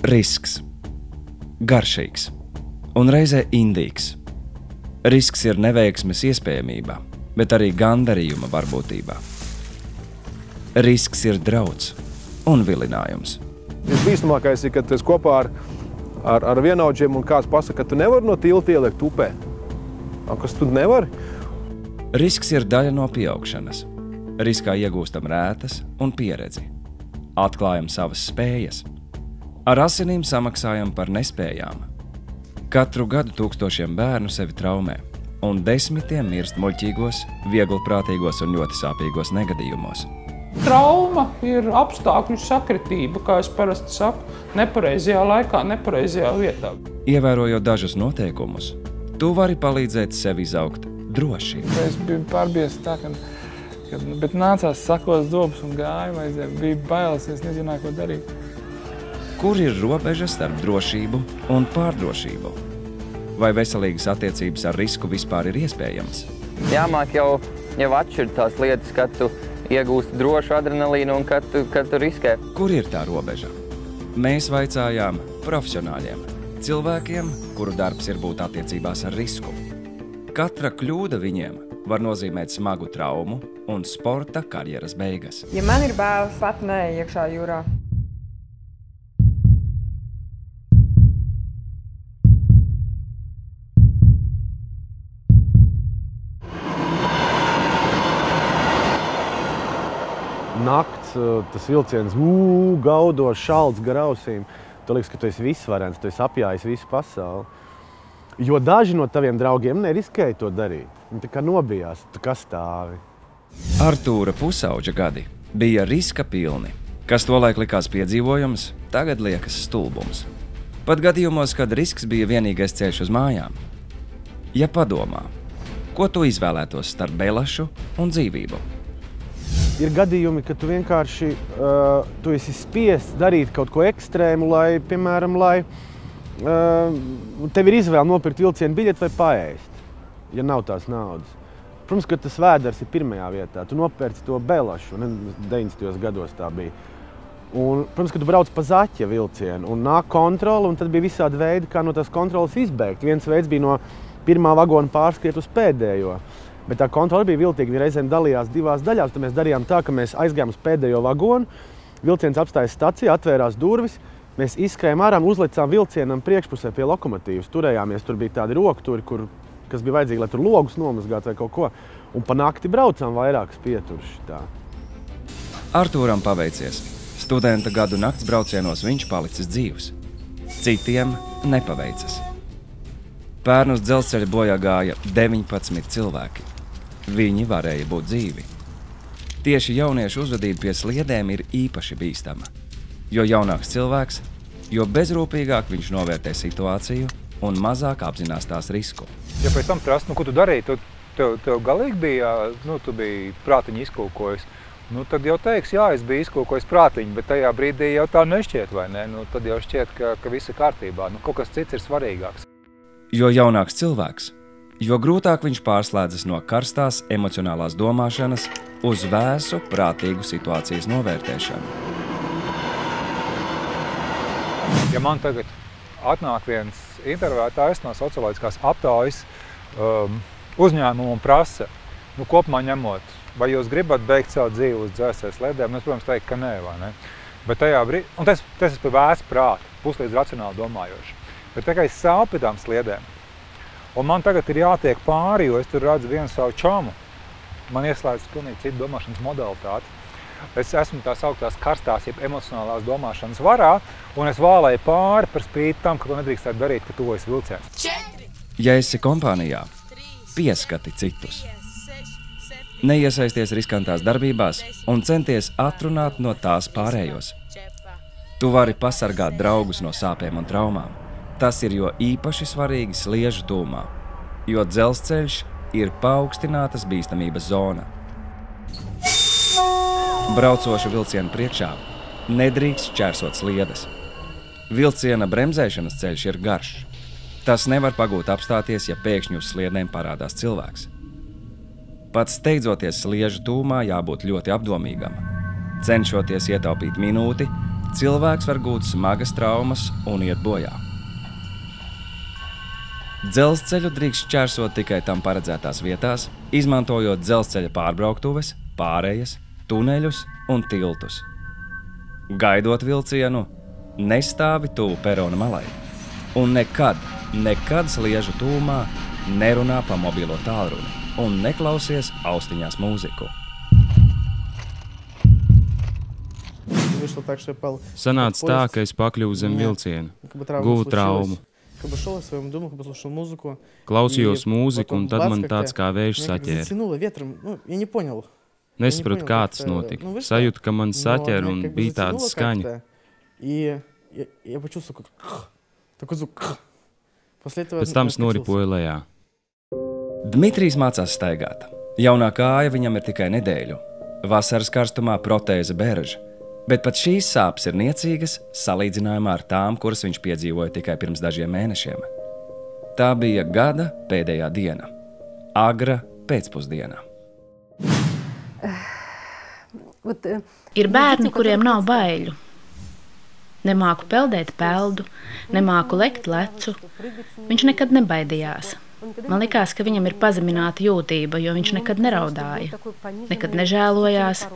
Risks. Garšīgs un reizē indīgs. Risks ir neveiksmes iespējamībā, bet arī gandarījuma varbūtībā. Risks ir drauds un vilinājums. Visbīstamākais ir, kad tu esi kopā ar vienaudžiem un kāds pasaka, ka tu nevari no tilta ielikt upē. Kas tu nevari? Risks ir daļa no pieaugšanas. Riskā iegūstam rētas un pieredzi. Atklājam savas spējas. Ar asinīm samaksājam par nespējām. Katru gadu tūkstošiem bērnu sevi traumē, un desmitiem mirst muļķīgos, vieglprātīgos un ļoti sāpīgos negadījumos. Trauma ir apstākļu sakritība, kā es parasti saku, nepareizajā laikā, nepareizajā vietā. Ievērojot dažus noteikumus, tu vari palīdzēt sev izaugt droši. Es biju pārbies tā, bet nācās sakos dobus un gāju, bija bailes, es nezināju, ko darīt. Kur ir robeža starp drošību un pārdrošību? Vai veselīgas attiecības ar risku vispār ir iespējams? Jāmāk jau atšķirt tās lietas, kad tu iegūsti drošu adrenalīnu un kad tu riskē. Kur ir tā robeža? Mēs vaicājām profesionāļiem, cilvēkiem, kuru darbs ir būt attiecībās ar risku. Katra kļūda viņiem var nozīmēt smagu traumu un sporta karjeras beigas. Ja man ir bailes, pat nē iekšā jūrā. Nakts, tas vilciens, gaudošs, šalts gar ausīm. Tu liekas, ka tu esi visvarens, tu esi apjājis visu pasauli. Jo daži no taviem draugiem neriskēja to darīt. Viņi tā kā nobijās, tu kā stāvi. Artūra pusauģa gadi bija riska pilni. Kas tolaik likās piedzīvojums, tagad liekas stulbums. Pat gadījumos, kad risks bija vienīgais ceļš uz mājām. Ja padomā, ko tu izvēlētos starp belašu un dzīvību? Ir gadījumi, ka tu vienkārši tu esi spiests darīt kaut ko ekstrēmu, lai, piemēram, tev ir izvēle nopirkt vilcienu biļeti vai paēst, ja nav tās naudas. Protams, ka tas vēders ir pirmajā vietā. Tu nopērci to belašu, 90. gados tā bija. Un, protams, ka tu brauc pa zaķa vilcienu un nāk kontrole, un tad bija visādi veidi, kā no tās kontroles izbēgt. Viens veids bija no pirmā vagona pārskriet uz pēdējo. Bet tā kontrole bija viltīga, viņa reizēm dalījās divās daļās. Tad mēs darījām tā, ka mēs aizgājām uz pēdējo vagonu, vilciens apstājas stacijā, atvērās durvis, mēs izskrējām ārā un uzlicām vilcienam priekšpusē pie lokomotīvas. Turējāmies, tur bija tādi rokturi, kas bija vajadzīgi, lai tur logus nomazgātu vai kaut ko. Un pa nakti braucām vairākas pieturas. Artūram paveicies. Studenta gadu nakts braucienos viņš palicis dzīvs. Citiem nepaveicas. Pērn uz dzelzceļa bojā gāja 19 cilvēki. Viņi varēja būt dzīvi. Tieši jauniešu uzvedība pie sliedēm ir īpaši bīstama. Jo jaunāks cilvēks, jo bezrūpīgāk viņš novērtē situāciju un mazāk apzinās tās risku. Ja pēc tam prast, ko tu darīji, tev galīgi bija, tu biji prātiņu izkūkojis. Tad jau teiks, jā, es biju izkūkojis prātiņu, bet tajā brīdī jau tā nešķiet, vai ne? Tad jau šķiet, ka viss ir kārtībā. Kaut kas cits ir svarīgāks. Jo jaunāks cilvēks, jo grūtāk viņš pārslēdzas no karstās emocionālās domāšanas uz vēsu, prātīgu situācijas novērtēšanu. Ja man tagad atnāk viens intervētājs no socioloģiskās aptājas uzņēmumu un prasa, kopumā ņemot, vai jūs gribat beigt savu dzīvi uz dzelzceļa sliedēm, es, protams, teiktu, ka nē, vai ne? Bet tajā brīdī, un tas ir pie vēsu prāta, puslīdz racionāli domājoši. Bet tikai es sāpu pie tām sliedēm. Un man tagad ir jātiek pāri, jo es tur redzu vienu savu čomu. Man ieslēdz pilnīgi citu domāšanas modalitāti. Es esmu tās augtās karstās, jeb emocionālās domāšanas varā, un es vālēju pāri par spīti tam, ka to nedrīkstētu darīt, ka tuvojas vilciens. Ja esi kompānijā, pieskati citus. Neiesaisties riskantās darbībās un centies atrunāt no tās pārējos. Tu vari pasargāt draugus no sāpēm un traumām. Tas ir jo īpaši svarīgi sliežu tūmā, jo dzelzceļš ir paaugstinātas bīstamības zona. Braucošu vilcienu priekšā nedrīkst šķērsot sliedes. Vilciena bremzēšanas ceļš ir garš. Tas nevar pagūt apstāties, ja pēkšņi uz sliedēm parādās cilvēks. Pat steidzoties sliežu tūmā jābūt ļoti apdomīgam. Cenšoties ietaupīt minūti, cilvēks var gūt smagas traumas un iet bojā. Dzelzceļu drīkst šķērsot tikai tam paredzētās vietās, izmantojot dzelzceļa pārbrauktuves, pārējas, tuneļus un tiltus. Gaidot vilcienu, nestāvi tuvu perona malai un nekad sliežu tūmā nerunā pa mobilo tālruni un neklausies austiņās mūziku. Sanāca tā, ka es pakļuvu zem vilciena, guvu traumu. Klausījos mūziku, un tad man tāds kā vējš saķēra. Nesapratu, kā tas notika. Sajūtu, ka man saķēra un bija tāda skaņa. Pēc tam snoripoju lejā. Dmitrijs mācās staigāt. Jaunā kāja viņam ir tikai nedēļu. Vasaras karstumā protēze berža. Bet pat šīs sāpes ir niecīgas salīdzinājumā ar tām, kuras viņš piedzīvoja tikai pirms dažiem mēnešiem. Tā bija gada pēdējā diena. Agra pēcpusdiena. Ir bērni, kuriem nav baiļu. Nemāku peldēt peldu, nemāku lekt lecu. Viņš nekad nebaidījās. Man likās, ka viņam ir pazemināta jūtība, jo viņš nekad neraudāja, nekad nežēlojās.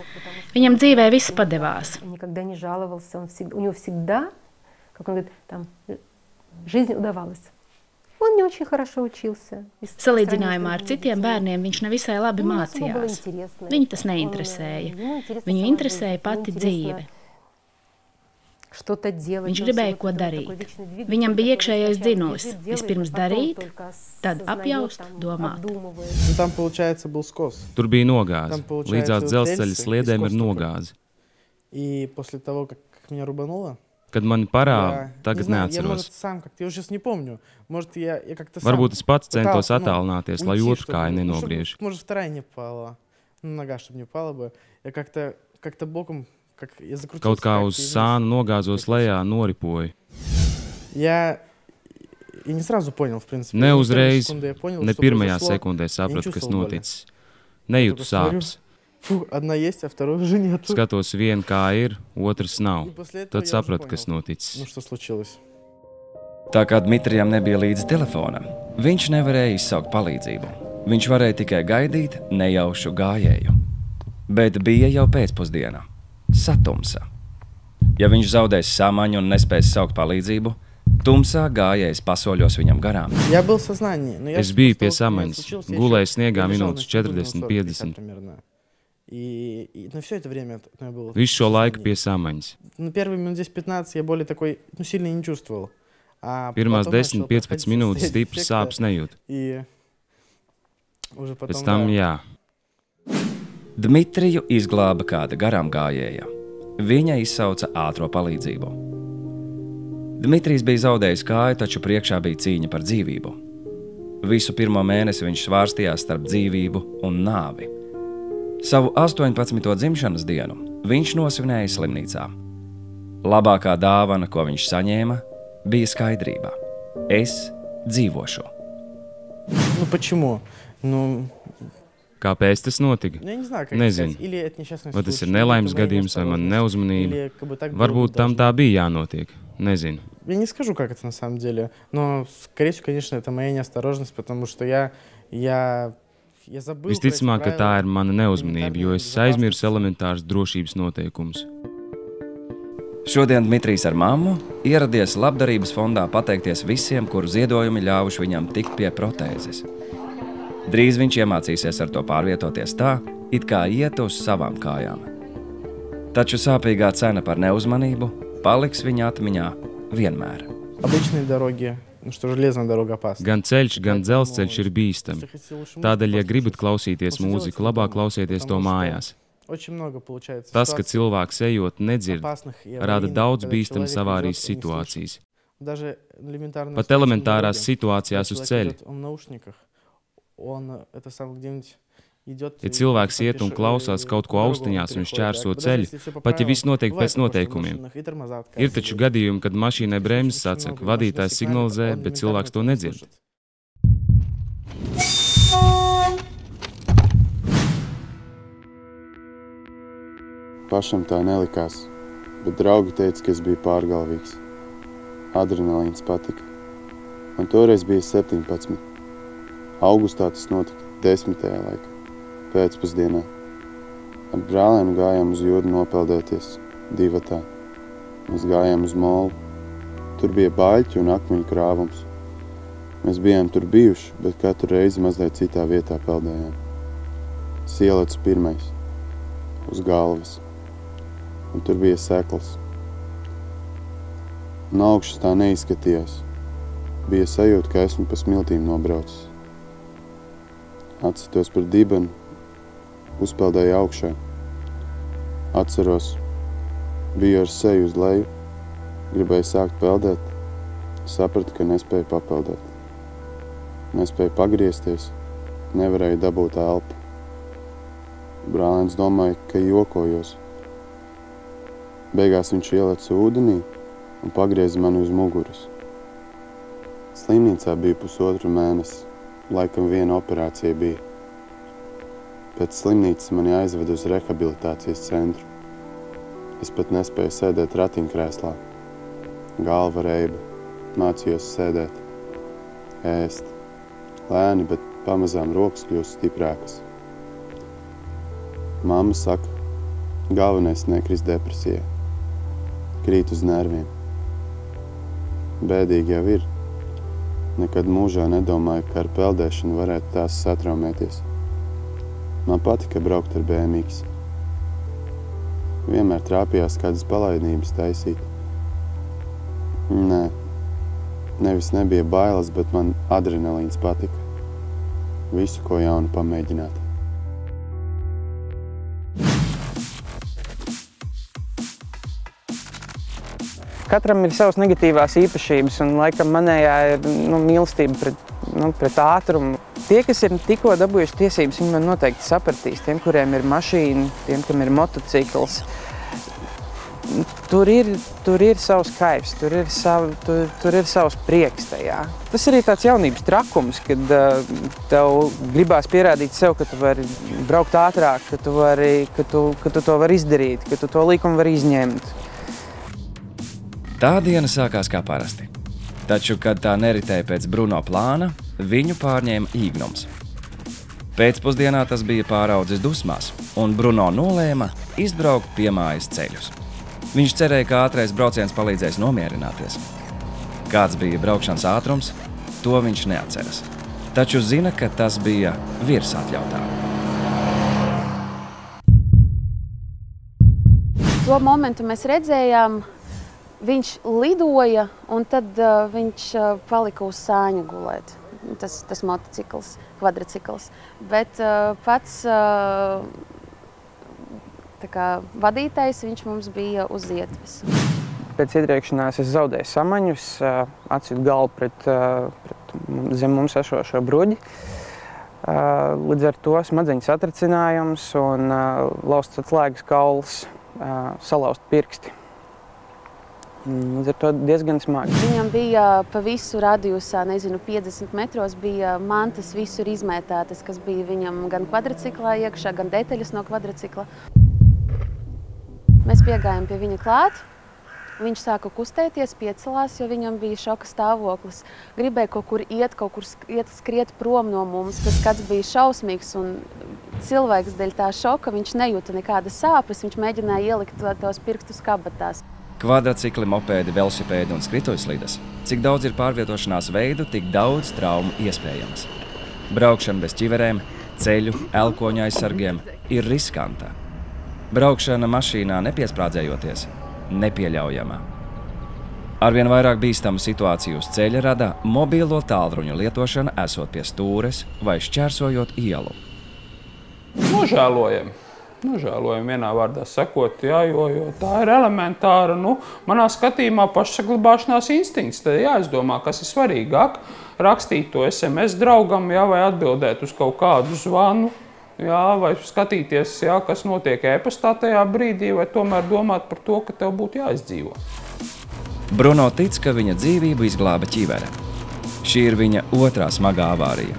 Viņam dzīvē viss padevās. Salīdzinājumā ar citiem bērniem viņš nevisai labi mācījās. Viņu tas neinteresēja. Viņu interesēja pati dzīve. Viņš gribēja ko darīt. Viņam bija iekšējais dzinulis. Vispirms darīt, tad apjaust, domāt. Tur bija nogāze. Līdzās dzelzceļa sliedēm ir nogāze. Kad mani parāva, tagad neatceros. Varbūt es pats centos attālināties, lai otru kāju nenogriež. Kaut kā uz sānu nogāzos lejā, noripoju. Ne uzreiz, ne pirmajā sekundē sapratu, kas noticis. Nejūtu sāpes. Skatos vienu kā ir, otrs nav. Tad sapratu, kas noticis. Tā kā Dmitrijam nebija līdzi telefonam, viņš nevarēja izsaukt palīdzību. Viņš varēja tikai gaidīt nejaušu gājēju. Bet bija jau pēcpusdiena. Satumsa. Ja viņš zaudēs samaņu un nespēs saukt palīdzību, tumsā gājējs pasoļos viņam garām. Es biju pie samaņas, gulēju sniegā minūtes 40-50. Visu šo laiku pie samaņas. Pirmās 10-15 minūtes stipras sāpes nejūt. Pēc tam jā. Dmitriju izglāba kāda garām gājēja. Viņa izsauca ātro palīdzību. Dmitrijs bija zaudējis kāju, taču priekšā bija cīņa par dzīvību. Visu pirmo mēnesi viņš svārstījās starp dzīvību un nāvi. Savu 18. dzimšanas dienu viņš nosvinēja slimnīcā. Labākā dāvana, ko viņš saņēma, bija skaidrība. Es dzīvošu. Kāpēc tas notika? Nezinu. Vai tas ir nelaimes gadījums, vai man neuzmanība? Varbūt tam tā bija jānotiek. Nezinu. Visticamāk, ka tā ir mana neuzmanība, jo es aizmirsu elementārs drošības noteikumus. Šodien Dmitrijs ar mammu ieradies labdarības fondā pateikties visiem, kuru ziedojumi ļāvuši viņam tikt pie protēzes. Drīz viņš iemācīsies ar to pārvietoties tā, it kā iet uz savām kājām. Taču sāpīgā cena par neuzmanību paliks viņa atmiņā vienmēr. Gan ceļš, gan dzelzceļš ir bīstami. Tādēļ, ja gribat klausīties mūziku, labāk klausieties to mājās. Tas, ka cilvēks ejot nedzird, rada daudz bīstamas avārijas situācijas. Pat elementārās situācijās uz ceļa. Ja cilvēks iet un klausās kaut ko austiņās un šķērso ceļu, pat ja viss notiek pēc noteikumiem. Ir taču gadījumi, kad mašīnai bremzes atsaka, vadītājs signalizē, bet cilvēks to nedzird. Pašam tā nelikās. bet draugi teica, ka es biju pārgalvīgs. Adrenalīns patika. Man toreiz bija 17. Augustā tas notika 10. laikā, pēcpusdienā. Ar brālēnu gājām uz jūru nopeldēties divatā. Mēs gājām uz molu. Tur bija baļķi un akmeņu krāvums. Mēs bijām tur bijuši, bet katru reizi mazliet citā vietā peldējām. Sielats pirmais, uz galvas, un tur bija sekls. No augšas tā neizskatījās. Bija sajūta, ka esmu pa smiltīm nobraucis. Atsitos par dibenu, uzpeldēju augšā. Atceros, biju ar seju uz leju, gribēju sākt peldēt, sapratu, ka nespēju papeldēt. Nespēju pagriezties, nevarēju dabūt elpu. Brālēns domāja, ka jokojos. Beigās viņš ieleca ūdenī un pagrieza mani uz muguras. Slimnīcā bija 1,5 mēnesi, laikam viena operācija bija. Pēc slimnīcas mani aizveda uz rehabilitācijas centru. Es pat nespēju sēdēt ratiņkrēslā. Galva reiba, mācījos sēdēt, ēst. Lēni, bet pamazām rokas kļūst stiprākas. Mamma saka, galvenais nekrist depresijā. Krīt uz nerviem. Bēdīgi jau ir. Nekad mūžā nedomāju, ka ar peldēšanu varētu tās satraumēties. Man patika braukt ar BMX. Vienmēr trāpījās kādas palaidnības taisīt. Nē, nevis nebija bailes, bet man adrenalīns patika. Visu, ko jaunu pamēģināt. Katram ir savas negatīvās īpašības, un laikam manējā ir mīlestība pret ātrumu. Tie, kas ir tikko dabūjuši tiesības, viņi man noteikti sapratīs. Tiem, kuriem ir mašīna, tiem, kam ir motocikls. Tur ir savs kaifs, tur ir savs prieks tajā. Tas ir arī tāds jaunības trakums, kad tev gribās pierādīt sev, ka tu vari braukt ātrāk, ka tu to vari izdarīt, ka tu to likumu vari izņemt. Tā diena sākās kā parasti. Taču, kad tā neritēja pēc Bruno plāna, viņu pārņēma īgnums. Pēcpusdienā tas bija pāraudzis dusmās, un Bruno nolēma izbraukt piemājas ceļus. Viņš cerēja, ka ātrais brauciens palīdzēs nomierināties. Kāds bija braukšanas ātrums, to viņš neatceras. Taču zina, ka tas bija virs atļautā. To momentu mēs redzējām, viņš lidoja, un tad viņš palika uz sāņa gulēt. Tas motocikls, kvadricikls. Bet pats vadītājs viņš mums bija uz ietves. Pēc ietriekšanās es zaudēju samaņus, atsitu galvu pret zem mums esošo bruģi. Līdz ar to smadzeņu satricinājums un lausts atslēgas kauls, salauzt pirksti. Līdz ar to diezgan smagi. Viņam bija pa visu radiusā, 50 metros, bija mantas visur izmētātas, kas bija viņam gan kvadriciklā iekšā, gan detaļas no kvadricikla. Mēs piegājām pie viņa klāt. Viņš sāka kustēties, piecelās, jo viņam bija šoka stāvoklis. Gribēja kaut kur skriet prom no mums. Tas skats bija šausmīgs, un cilvēks dēļ tā šoka, viņš nejūta nekādas sāpes. Viņš mēģināja ielikt tos pirkstus kabatās. Kvadrcikli, mopēdi, velosipēdi un skrituļslides. Cik daudz ir pārvietošanās veidu, tik daudz traumu iespējamas. Braukšana bez ķiverēm, ceļu, elkoņu aizsargiem ir riskanta. Braukšana mašīnā nepiesprādzējoties nepieļaujama. Arvien vairāk bīstamu situāciju uz ceļa rada mobilo tālruņu lietošana, esot pie stūres vai šķērsojot ielu. Nožēlojam vienā vārdā sakot, jā, jo tā ir elementāra, manā skatījumā pašsaglabāšanās instinkts. Tad jāizdomā, kas ir svarīgāk, rakstīt to SMS draugam, jā, vai atbildēt uz kaut kādu zvanu, jā, vai skatīties, jā, kas notiek e-pastā tajā brīdī, vai tomēr domāt par to, ka tev būtu jāizdzīvo. Bruno tic, ka viņa dzīvību izglāba ķivere. Šī ir viņa otrā smagā avārija.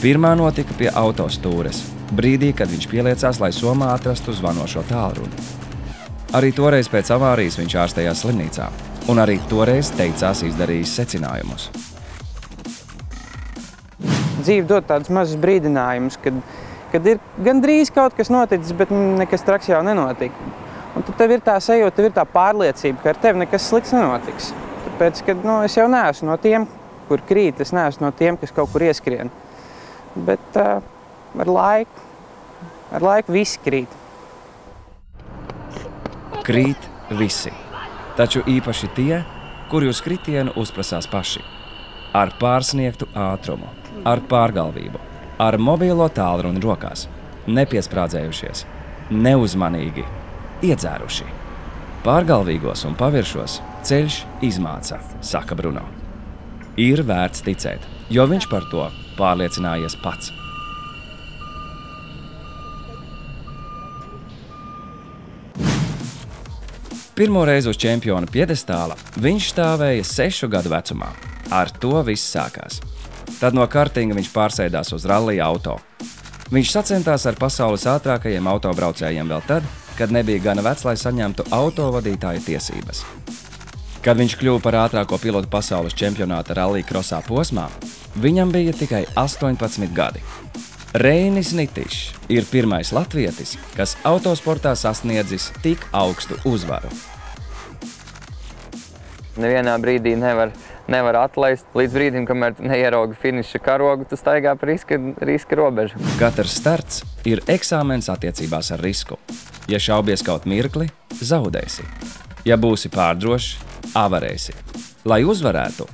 Pirmā notika pie autostūres, brīdī, kad viņš pieliecās, lai somā atrastu zvanošo tālruni. Arī toreiz pēc avārijas viņš ārstējās slimnīcā, un arī toreiz teicās izdarījis secinājumus. Dzīve dod tādus mazus brīdinājumus, kad ir gandrīz kaut kas noticis, bet nekas traks jau nenotika. Un tad tev ir tā sajūta, tev ir tā pārliecība, ka ar tevi nekas slikts nenotiks. Tāpēc, ka es jau neesmu no tiem, kur krīt, es neesmu no tiem, kas kaut kur ieskrien. Bet ar laiku visi krīt. Krīt visi, taču īpaši tie, kuri uz kritienu uzprasās paši. Ar pārsniegtu ātrumu, ar pārgalvību, ar mobilo tālruni rokās, nepiesprādzējušies, neuzmanīgi, iedzēruši. Pārgalvīgos un paviršos ceļš izmāca, saka Bruno. Ir vērts ticēt, jo viņš par to pārliecinājies pats. Pirmo reizi uz čempiona piedestāla viņš stāvēja 6 gadu vecumā. Ar to viss sākās. Tad no kartinga viņš pārsēdās uz rallija auto. Viņš sacentās ar pasaules ātrākajiem autobraucējiem vēl tad, kad nebija gana vecs, lai saņemtu autovadītāja tiesības. Kad viņš kļuva par ātrāko pilotu pasaules čempionāta rallija krosā posmā, viņam bija tikai 18 gadi. Reinis Nitišs ir pirmais latvietis, kas autosportā sasniedzis tik augstu uzvaru. Nevienā brīdī nevar atlaist līdz brīdim, kamēr tu neieraugi finiša karogu, tu staigā par riska robežu. Katrs starts ir eksāmens attiecībās ar risku. Ja šaubies kaut mirkli, zaudēsi. Ja būsi pārdrošs, avarēsi. Lai uzvarētu,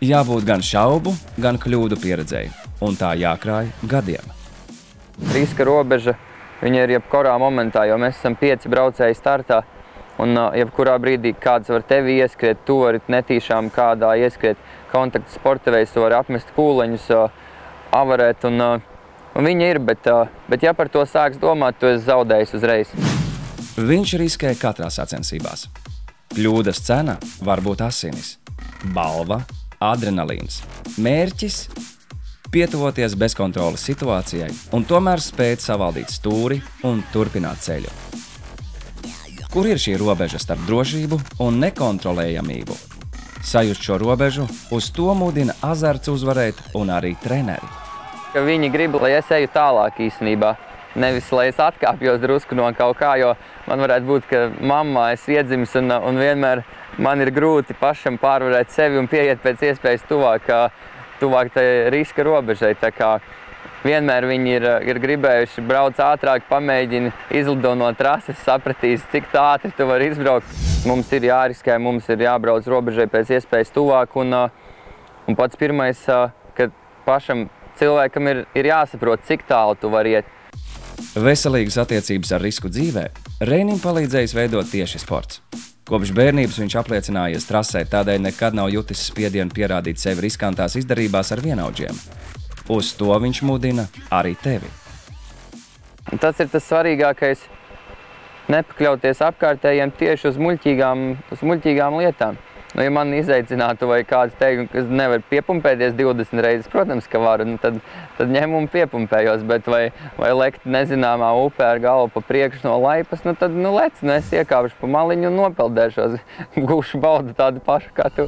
jābūt gan šaubu, gan kļūdu pieredzēji, un tā jākrāj gadiem. Riska robeža, viņa ir jebkurā momentā, jo mēs esam 5 braucēji startā, un jebkurā brīdī kāds var tevi ieskriet, tu vari netīšām kādā ieskriet kontaktu sportevējs, tu vari apmest kūleņus, avarēt, un viņa ir, bet ja par to sāks domāt, tu esi zaudējis uzreiz. Viņš riskē katrā sacensībās. Kļūdas cena var būt asinis, balva, adrenalīns, mērķis pietuvoties bezkontroles situācijai un tomēr spēt savaldīt stūri un turpināt ceļu. Kur ir šī robeža starp drošību un nekontrolējamību? Sajust šo robežu, uz to mudina azarts uzvarēt un arī treneri. Viņi grib, lai es eju tālāk īstenībā. Nevis, lai es atkāpjos drusku no kaut kā, jo man varētu būt, ka mammā es iedzimis un vienmēr man ir grūti pašam pārvarēt sevi un pieiet pēc iespējas tuvāk tai riska robežai. Tā kā vienmēr viņi ir gribējuši brauc ātrāk, pamēģini, izlido no trases, sapratīs, cik ātri tu vari izbraukt. Mums ir jāriskē, mums ir jābrauc robežai pēc iespējas tuvāk un pats pirmais, ka pašam cilvēkam ir jāsaprot, cik tālu tu vari iet. Veselīgas attiecības ar risku dzīvē Reinim palīdzējis veidot tieši sports. Kopš bērnības viņš apliecinājies trasē, tādēļ nekad nav jutis spiedienu pierādīt sevi riskantās izdarībās ar vienaudžiem. Uz to viņš mudina arī tevi. Tas ir tas svarīgākais – nepakļauties apkārtējiem tieši uz muļķīgām lietām. Ja man izaicinātu vai kāds teiktu, ka nevar piepumpēties 20 reizes, protams, ka varu, tad ņem un piepumpējos, bet vai lekt nezināmā upē ar galvu pa priekšu no laipas, tad lec, es iekāpšu pa maliņu un nopeldēšos, gūšu baudu tādu pašu kā tu.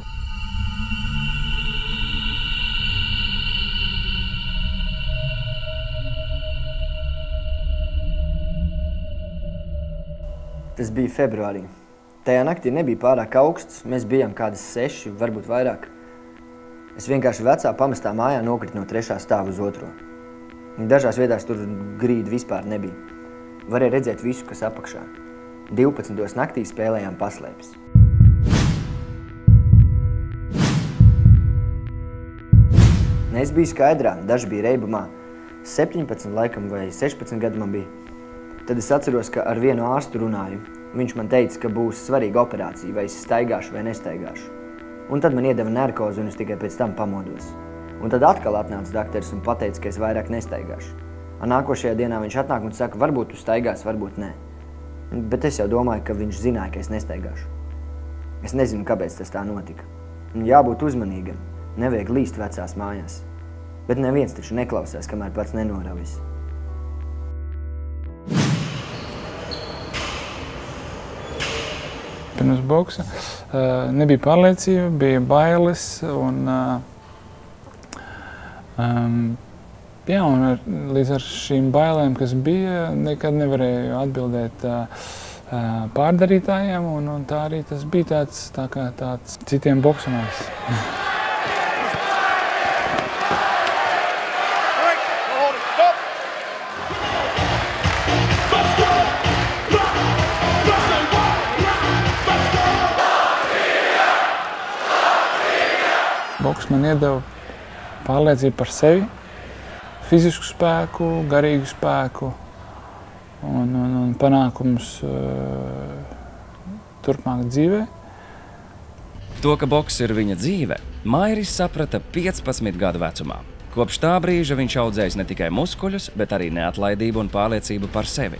Tas bija februārī. Tajā naktī nebija pārāk augsts, mēs bijām kādas 6, varbūt vairāk. Es vienkārši vecā pamestā mājā nokritu no 3. stāva uz 2. Dažās vietās tur grīdu vispār nebija. Varēja redzēt visu, kas apakšā. 12. naktī spēlējām paslēpes. Es biju skaidrā, daži bija reibumā. 17 laikam vai 16 gadu man bija. Tad es atceros, ka ar vienu ārstu runāju. Viņš man teica, ka būs svarīga operācija, vai es staigāšu vai nestaigāšu. Un tad man iedeva narkozi un es tikai pēc tam pamodos. Un tad atkal atnāca dakteris un pateica, ka es vairāk nestaigāšu. Nākošajā dienā viņš atnāk un saka, varbūt tu staigās, varbūt nē. Bet es jau domāju, ka viņš zināja, ka es nestaigāšu. Es nezinu, kāpēc tas tā notika. Jābūt uzmanīgam, nevajag līst vecās mājās. Bet neviens taču neklausās, kamēr pats nenoraujas. pirms boksa. Nebija pārliecība, bija bailes un līdz ar šīm bailēm, kas bija, nekad nevarēju atbildēt pārdarītājiem, un tā arī tas bija tāds citiem boksamais. Boks man iedeva pārliecību par sevi, fizisku spēku, garīgu spēku un panākumus turpmāk dzīvē. To, ka boks ir viņa dzīve, Mairis saprata 15 gadu vecumā. Kopš tā brīža viņš audzējis ne tikai muskuļus, bet arī neatlaidību un pārliecību par sevi.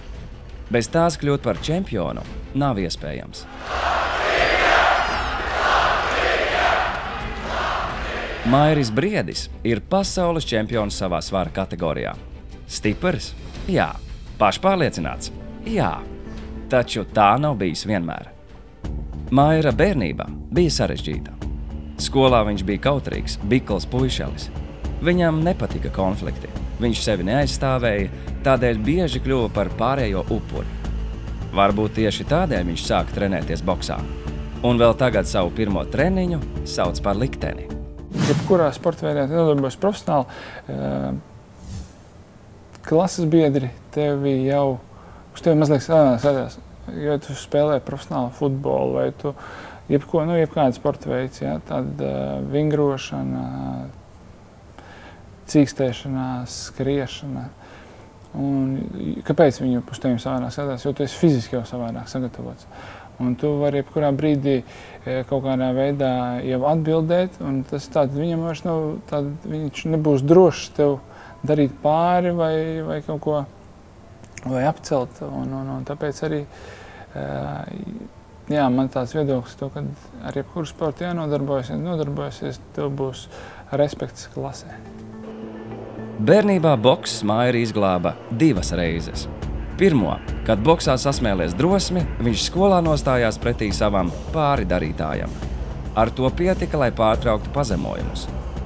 Bez tās kļūt par čempionu nav iespējams. Mairis Briedis ir pasaules čempions savā svara kategorijā. Stiprs? Jā. Pašpārliecināts? Jā. Taču tā nav bijis vienmēr. Maira bērnība bija sarežģīta. Skolā viņš bija kautrīgs, bikls puišelis. Viņam nepatika konflikti. Viņš sevi neaizstāvēja, tādēļ bieži kļuva par pārējo upuri. Varbūt tieši tādēļ viņš sāka trenēties boksā. Un vēl tagad savu pirmo treniņu sauc par likteni. Jebkurā sporta veidā nodarbojas profesionāli, klases biedri tevi jau uz tevi mazliet sadās, jo tu spēlē profesionāli futbolu vai tu jebkāda sporta veids, ja, tad vingrošana, cīkstēšanās, skriešana. Un kāpēc viņi uz tevi savādāk sadās? Jo tu esi fiziski jau savādāk sagatavots. Un tu vari jebkurā brīdī kaut kādā veidā jau atbildēt, un tas viņam vairs nav, viņš nebūs drošs tev darīt pāri vai kaut ko, vai apcelt. Un tāpēc arī, man tāds viedoklis, ka ar jebkuru sportu nodarbojasies, tev būs respekts klasē. Bērnībā boks Mairi izglāba 2 reizes. Pirmo, kad boksā sasmēlies drosmi, viņš skolā nostājās pretī savam pāridarītājam. Ar to pietika, lai pārtrauktu pazemojumus.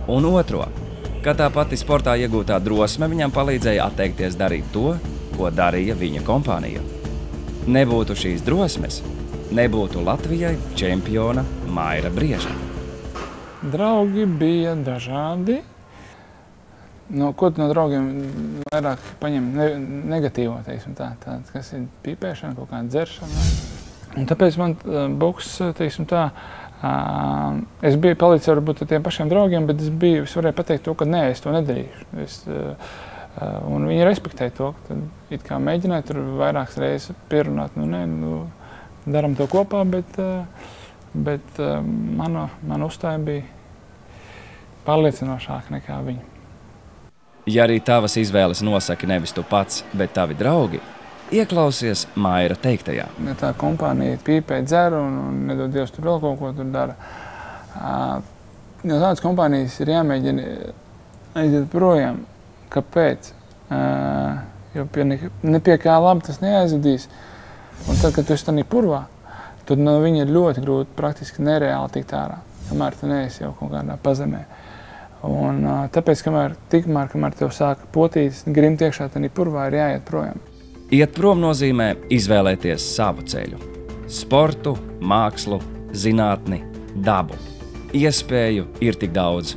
Un otro, kad tā pati sportā iegūtā drosme viņam palīdzēja atteikties darīt to, ko darīja viņa kompānija. Nebūtu šīs drosmes, nebūtu Latvijai čempiona Maira Brieža. Draugi bija dažādi. Ko tu no draugiem vairāk paņem negatīvo, teiksim tā, kas ir pīpēšana, kaut kāda dzeršana. Un tāpēc man boks, teiksim tā, es biju palicis varbūt ar tiem pašiem draugiem, bet es varēju pateikt to, ka nē, es to nedarīšu. Un viņi respektēja to, ka tad it kā mēģināja tur vairākas reizes pierunāt, daram to kopā, bet mana uzstāja bija pārliecinošāka nekā viņa. Ja arī tavas izvēles nosaka nevis tu pats, bet tavi draugi, ieklausies Maira teiktajā. Ja tā kompānija pīpē dzer un nedod Dievs tur vēl kaut ko tur dara, jo tādas kompānijas ir jāmēģina aiziet projām. Kāpēc? Jo ne pie kā labi tas neaizvedīs. Un tad, kad tu esi tādā purvā, tad no viņa ir ļoti grūti, praktiski nereāli tikt ārā, kamēr tu neesi jau kaut kādā pazemē. Un tāpēc, kamēr tev sāk potīt, grimt iekšā tādā purvā, ir jāiet projām. Iet prom nozīmē izvēlēties savu ceļu. Sportu, mākslu, zinātni, dabu. Iespēju ir tik daudz.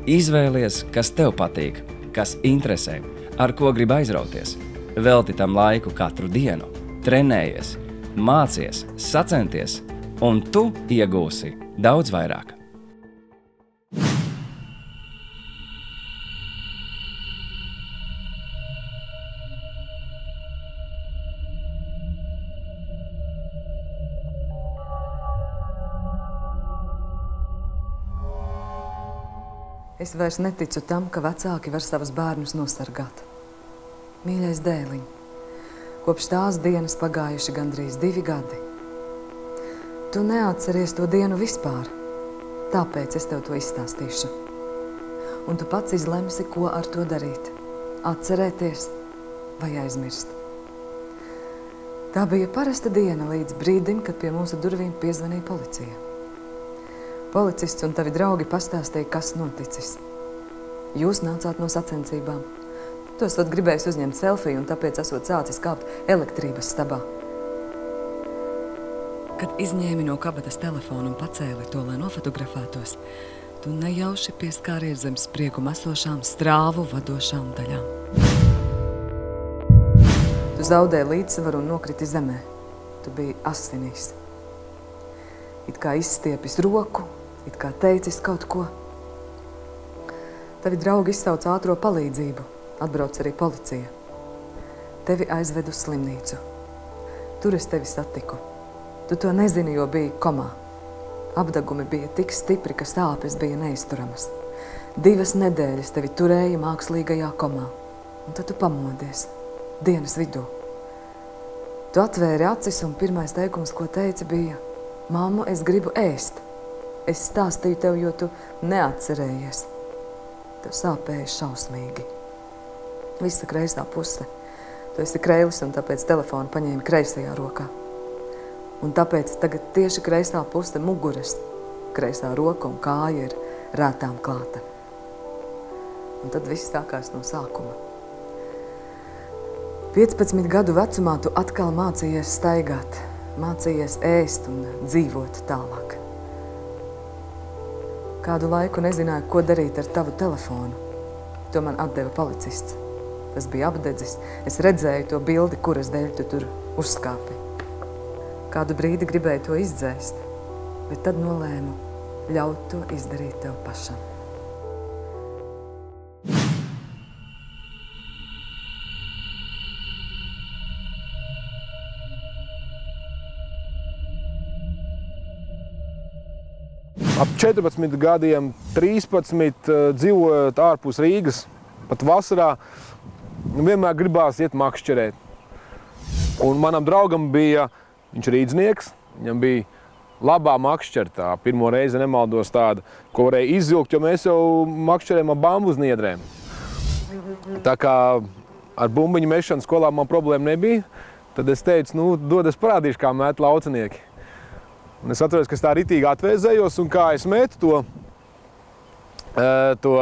Izvēlies, kas tev patīk, kas interesē, ar ko grib aizrauties. Velti tam laiku katru dienu. Trenējies, mācies, sacenties, un tu iegūsi daudz vairāk. Es vairs neticu tam, ka vecāki var savus bērnus nosargāt. Mīļais dēliņ, kopš tās dienas pagājuši gandrīz 2 gadi. Tu neatceries to dienu vispār, tāpēc es tev to izstāstīšu. Un tu pats izlemsi, ko ar to darīt. Atcerēties vai aizmirst. Tā bija parasta diena līdz brīdim, kad pie mūsu durvīm piezvanīja policija. Policists un tavi draugi pastāstīja, kas noticis. Jūs nācāt no sacensībām. Tu esat gribējis uzņemt selfiju un tāpēc esot sācis kāpt elektrības stabā. Kad izņēmi no kabatas telefonu un pacēli to, lai nofotografētos, tu nejauši pieskāries zem sprieguma esošām strāvu vadošām daļām. Tu zaudēji līdzsvaru un nokriti zemē. Tu biji asinīs. It kā izstiepis roku, it kā teicis kaut ko. Tavi draugi izsauc ātro palīdzību. Atbrauc arī policija. Tevi aizved uz slimnīcu. Tur es tevi satiku. Tu to nezini, jo biji komā. Apdegumi bija tik stipri, ka sāpes bija neizturamas. 2 nedēļas tevi turēja mākslīgajā komā. Un tad tu pamodies. Dienas vidū. Tu atvēri acis un pirmais teikums, ko teici, bija: Mammu, es gribu ēst. Es stāstīju tev, jo tu neatcerējies. Tev sāpēja šausmīgi. Visa kreisā puse. Tu esi kreilis un tāpēc telefonu paņēmi kreisajā rokā. Un tāpēc tagad tieši kreisā puse muguras, kreisā roka un kāja ir rētām klāta. Un tad viss sākās no sākuma. 15 gadu vecumā tu atkal mācījies staigāt, mācījies ēst un dzīvot tālāk. Kādu laiku nezināju, ko darīt ar tavu telefonu. To man atdeva policists. Tas bija apdedzis. Es redzēju to bildi, kuras dēļ tu tur uzskāpi. Kādu brīdi gribēju to izdzēst, bet tad nolēmu ļaut to izdarīt tev pašam. Ap 14 gadiem, 13 dzīvojot ārpus Rīgas, pat vasarā, vienmēr gribās iet makšķerēt. Un manam draugam bija, viņš rīdznieks, viņam bija labā makšķertā. Pirmo reizi nemaldos tāda, ko varēja izvilkt, jo mēs jau makšķerējam ar bambuzniedrēm. Tā kā ar bumbiņu mešanu skolā man problēma nebija, tad es teicu, nu, dod es parādīšu, kā mēt laucinieki. Un es atceros, ka es tā ritīgi atvēzējos, un kā es metu to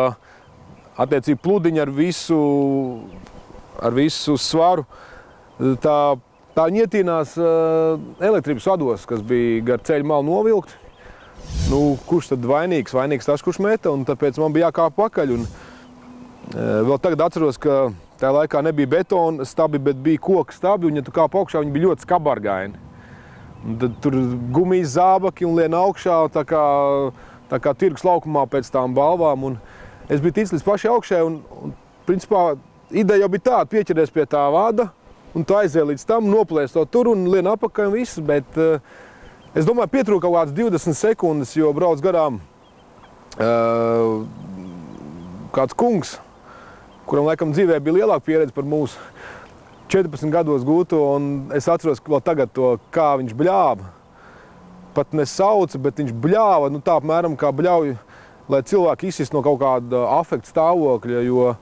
attiecību pludiņu ar visu svaru, tā viņi ietīnās elektrības vados, kas bija gar ceļu malu novilkti. Nu, kurš tad vainīgs? Vainīgs tas, kurš meta, un tāpēc man bija jākāp pakaļ. Un vēl tagad atceros, ka tajā laikā nebija betona stabi, bet bija koka stabi, un ja tu kāp augšā, viņi bija ļoti skabargaini. Un tad tur gumijas zābaki un lien augšā, tā kā tirgus laukumā pēc tām balvām. Un es biju ticis līdz pašai augšai, un principā ideja jau bija tāda, pieķeries pie tā vada, un tu aiziet līdz tam, noplēst to tur un lien apakaļ un viss, bet es domāju, pietrūka kaut kāds 20 sekundes, jo brauc garām kāds kungs, kuram laikam dzīvē bija lielāka pieredze par mūsu 14 gados gūto, un es atceros vēl tagad to, kā viņš bļāva. Pat nesauca, bet viņš bļāva, nu tā apmēram kā bļauj, lai cilvēki izsist no kaut kāda afekta stāvokļa, jo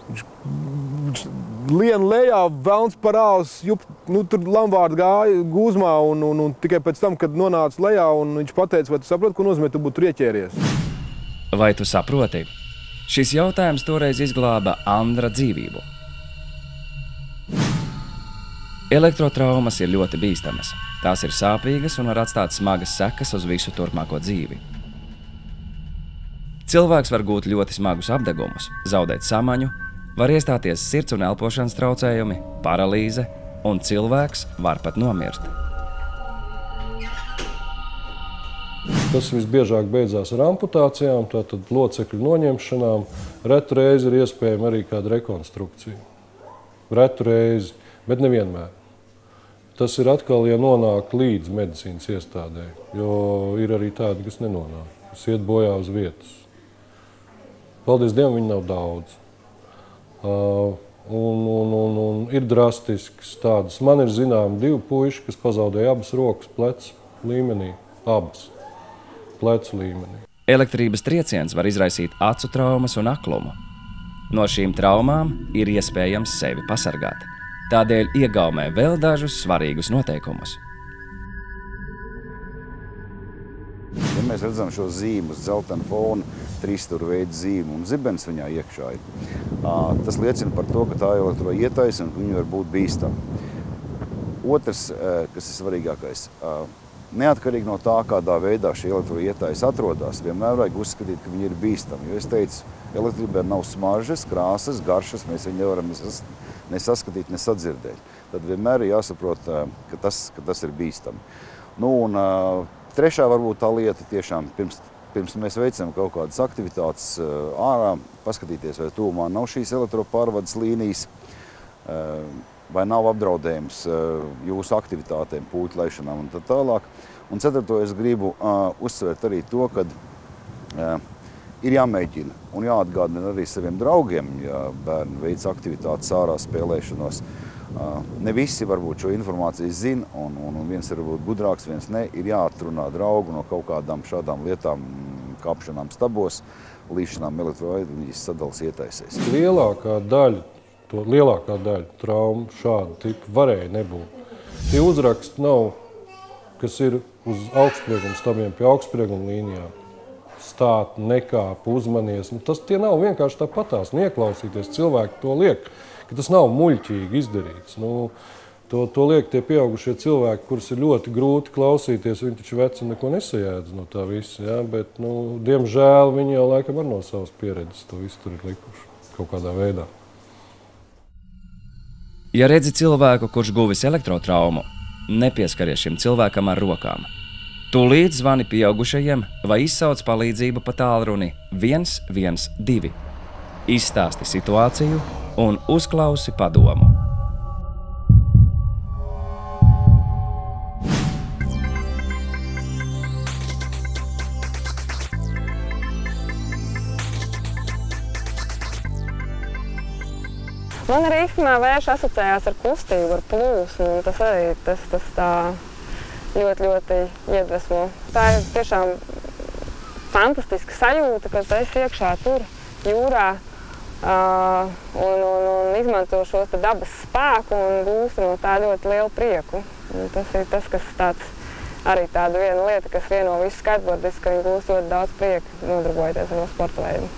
viņš lien lejā, velns parāvs, nu tur lamvārds gāja gūzmā, un tikai pēc tam, kad nonāca lejā, un viņš pateica, vai tu saproti, ko nozīmē, tu būtu tur ieķēries. Vai tu saproti? Šis jautājums toreiz izglāba Andra dzīvību. Elektrotraumas ir ļoti bīstamas. Tās ir sāpīgas un var atstāt smagas sekas uz visu turpmāko dzīvi. Cilvēks var gūt ļoti smagus apdegumus, zaudēt samaņu, var iestāties sirds un elpošanas traucējumi, paralīze, un cilvēks var pat nomirt. Tas visbiežāk beidzās ar amputācijām, tātad locekļu noņemšanām. Retu reizi ir iespējama arī kāda rekonstrukcija. Retu reizi, bet nevienmēr. Tas ir atkal, ja nonāk līdz medicīnas iestādē, jo ir arī tādi, kas nenonāk, kas iet bojā uz vietas. Paldies Dievam, viņi nav daudz. Un ir drastisks tādas. Man ir zinām 2 puiši, kas pazaudēja abas rokas plecu līmenī. Abas plecu līmenī. Elektrības trieciens var izraisīt acu traumas un aklumu. No šīm traumām ir iespējams sevi pasargāt. Tādēļ iegaumē vēl dažus svarīgus noteikumus. Ja mēs redzam šo zīmu uz dzeltena fona, trīsstūra veida zīmu un zibens viņā iekšā ir, tas liecina par to, ka tā elektroietaisa un viņi var būt bīstami. Otrs, kas ir svarīgākais, neatkarīgi no tā, kādā veidā šī elektroietaisa atrodas, vienmēr vajag uzskatīt, ka viņi ir bīstami. Jo es teicu, elektrībai nav smaržas, krāsas, garšas, mēs viņu nevaram nesaskatīt, nesadzirdēt. Tad vienmēr ir jāsaprot, ka tas ir bīstami. Nu, un trešā varbūt tā lieta tiešām, pirms mēs veicam kaut kādas aktivitātes ārā, paskatīties, vai tuvumā nav šīs elektropārvades līnijas, vai nav apdraudējums jūsu aktivitātēm, pūķu laišanām un tā tālāk. Un ceturto es gribu uzsvērt arī to, ka ir jāmēģina un jāatgādina arī saviem draugiem, ja bērni veic aktivitātes ārā, spēlēšanos. Ne visi varbūt šo informāciju zina, un viens ir varbūt gudrāks, viens ne. Ir jāatrunā draugu no kaut kādām šādām lietām, kāpšanām stabos, līšanām elektroenerģijas sadalas ietaisēs. Lielākā daļa traumu šādu tipu varēja nebūt. Tie uzraksti nav, kas ir uz augstsprieguma stabiem pie augstsprieguma līnijām. Stāt, nekāp, uzmanies. Tie nav vienkārši tāpatās. Ieklausīties cilvēki to liek, ka tas nav muļķīgi izdarīts. To liek tie pieaugušie cilvēki, kurus ir ļoti grūti klausīties. Viņi taču veci neko nesajēdz no tā visa. Ja? Bet, diemžēl, viņi jau laikam ar no savas pieredzes to visu tur ir likuši kaut kādā veidā. Ja redzi cilvēku, kurš guvis elektrotraumu, nepieskaries šim cilvēkam ar rokām. Tūlīt zvani pieaugušajiem vai izsauc palīdzību pa tālruni 112. Izstāsti situāciju un uzklausi padomu. Man arī īstenībā vērš asociējās ar kustību, ar plūsmu, un tas arī tas tā ļoti iedvesmo. Tā ir tiešām fantastiska sajūta, ka tu esi iekšā tur, jūrā, un izmanto šo dabas spēku un gūsti no tā ļoti lielu prieku. Un tas ir tas, kas arī tāda viena lieta, kas vieno visu skateboardiski, ka viņi gūst ļoti daudz prieku nodarbojoties ar sporta veidu.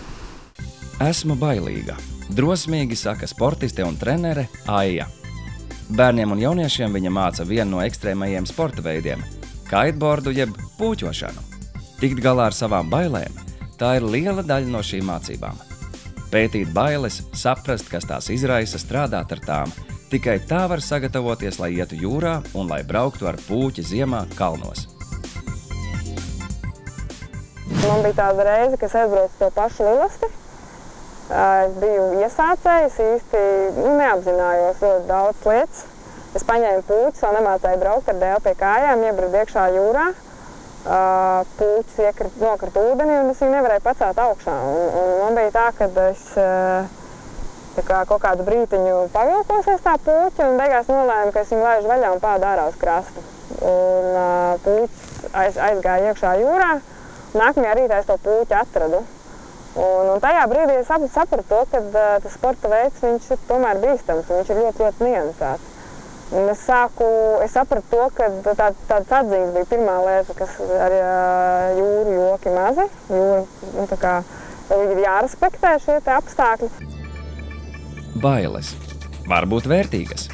Esmu bailīga. Drosmīgi saka sportiste un trenere Aija. Bērniem un jauniešiem viņa māca vienu no ekstrēmajiem sporta veidiem – kiteboardu jeb pūķošanu. Tikt galā ar savām bailēm – tā ir liela daļa no šīm mācībām. Pētīt bailes, saprast, kas tās izraisa, strādāt ar tām – tikai tā var sagatavoties, lai ietu jūrā un lai brauktu ar pūķi ziemā kalnos. Man bija tāda reize, ka es aizbraucu to pašu lilasti. Es biju iesācējis, īsti neapzinājos ļoti daudz lietas. Es paņēmu pūķis, vēl nemācēju braukt ar dēli pie kājām, iebraucu iekšā jūrā. Pūķis nokrita ūdenī un es viņu nevarēju pacelt augšā. Un man bija tā, ka es kaut kādu brītiņu pavilkosies tā pūķi un beigās nolēmu, ka es viņu laižu vaļā un pādu ārā uz krastu. Un pūķis aizgāja iekšā jūrā. Nākamajā rītā es to pūķi atradu. Un tajā brīdī es sapratu to, ka tas sporta veids viņš ir tomēr bīstams un viņš ir ļoti niansēts. Un es sapratu to, ka tādas atzīmes bija pirmā lieta, kas ar jūru joki mazi. Ir jārespektē šie apstākļi. Bailes var būt vērtīgas.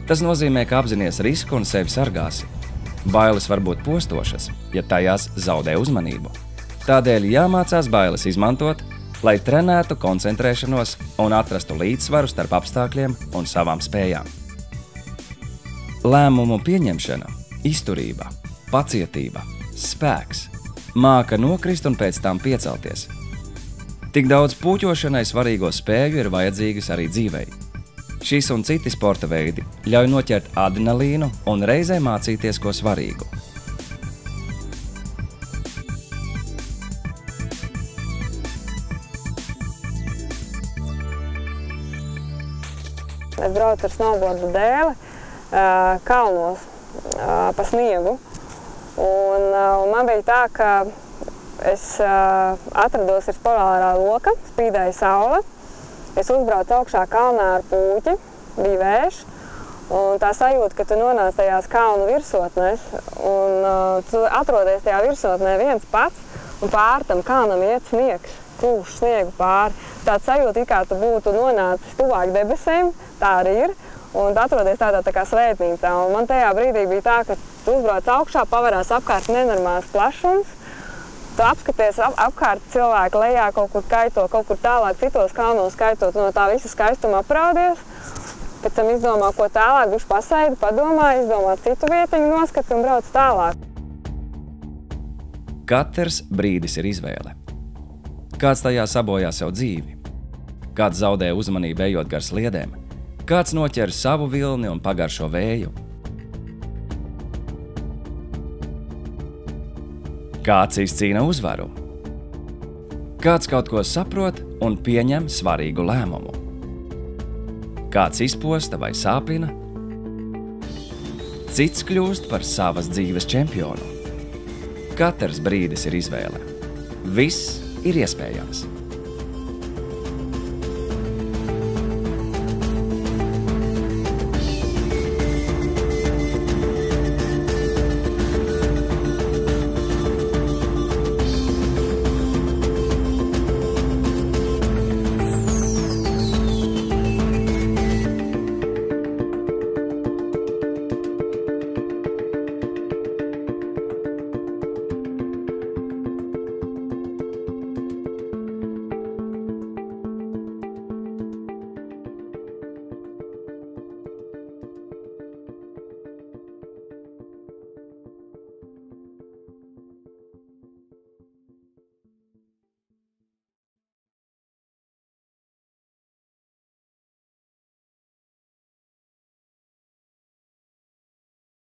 Tas nozīmē, ka apzinies risku un sevi sargāsi. Bailes var būt postošas, ja tajās zaudē uzmanību. Tādēļ jāmācās bailes izmantot, lai trenētu koncentrēšanos un atrastu līdzsvaru starp apstākļiem un savām spējām. Lēmumu pieņemšana, izturība, pacietība, spēks, māka nokrist un pēc tam piecelties. Tik daudz pūķošanai svarīgo spēju ir vajadzīgas arī dzīvei. Šis un citi sporta veidi ļauj noķert adrenalīnu un reizē mācīties ko svarīgu. Es braucu ar snowboardu dēli kalnos pa sniegu. Un man bija tā, ka es atrados virs polārā loka, spīdēja saule. Es uzbraucu augšā kalnā ar pūķi, bija vējš. Un tā sajūta, ka tu nonāc tajās kalnu virsotnēs, un tu atrodies tajā virsotnē viens pats, un pār tam kalnam iet sniegs, plūš sniegu pāri. Tāds sajūta, kā tu būtu nonācis tuvāk debesīm, tā arī ir, un tu atrodies tādā tā kā svētnīcā. Un man tajā brīdī bija tā, ka tu uzbrauc augšā, pavarās apkārt nenormāls plašums, tu apskaties apkārt cilvēku lejā, kaut kur kaito, kaut kur tālāk citos kalnos kaitot, no tā visa skaistuma apraudies. Pēc tam izdomā, ko tālāk, bišķi pasaidi, padomā, izdomā citu vietiņu, noskati un brauc tālāk. Katrs brīdis ir izvēle. Kāds tajā sabojā savu dzīvi, kāds zaudē uzmanību ejot gar sliedēm, kāds noķer savu vilni un pagaršo vēju. Kāds izcīna uzvaru. Kāds kaut ko saprot un pieņem svarīgu lēmumu. Kāds izposta vai sāpina. Cits kļūst par savas dzīves čempionu. Katrs brīdis ir izvēle. Viss ir iespējams.